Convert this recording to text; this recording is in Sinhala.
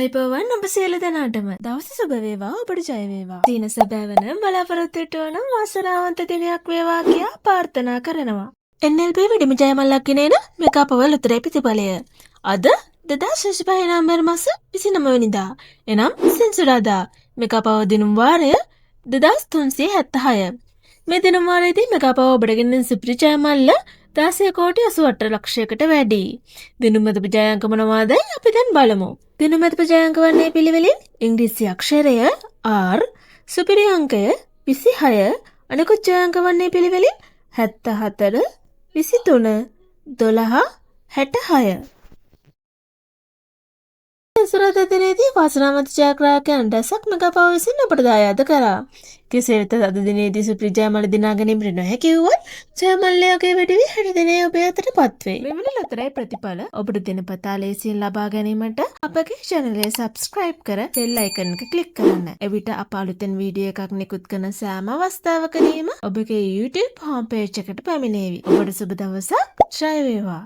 අයිබෝවන් ඔබ සියලු දෙනාටම දවස සුබ වේවා ඔබට ජය වේවා. දින සැබෑවන බලාපොරොත්තු වන වාසනාවන්ත දිනයක් වේවා කියා ප්‍රාර්ථනා කරනවා. NLP වැඩිම ජයමල්ලක් ගෙනෙන මෙකා පවල් උත්තරේ ප්‍රතිඵලය. අද 2025 නවැම්බර් මාස 29 වෙනිදා. එනම් සෙන්සුරාදා. මෙකා පව දිනුම් වාරය 2376. මේ දිනුම් වාරයේදී මෙකා පව ඔබට ගෙනෙන සුපිරි ජයමල්ල 16,88 ලක්ෂයකට වැඩි. දිනුමද ජයාංක මොනවාදයි අපි දැන් බලමු. දිනුමද ජයාංක වන්නේ පිළිවෙලින් ඉංග්‍රීසි අක්ෂරය R, සුපිරි අංකය 26, අනිකුත් ජයාංක වන්නේ පිළිවෙලින් 74, 23, 12, 66. සෙන්සුරාදා දිනේදී වාසනාවන්ත ජයග්‍රාහකයන් රැසක් මෙකා පව විසින් අපට දායාද කරා. කෙසේ වෙතත් අද දිනේදී සුපිරි ජයමල දිනා ගැනීමට නොහැකි වුවත් ජයමල්ලයාගේ වැඩි වී හෙට දිනේ ඔබේ අතටපත් වේ. මෙවැනි ලතරයි ප්‍රතිඵල ඔබට දිනපතා ලේසියෙන් ලබා ගැනීමට අපගේ channel එක subscribe කර bell icon එක click කරන්න. එවිට අප අලුතෙන් වීඩියෝ එකක් නිකුත් කරන සෑම අවස්ථාවකදීම ඔබගේ YouTube home page එකට පැමිණේවි. ඔබට සුබ දවසක්. ජය වේවා.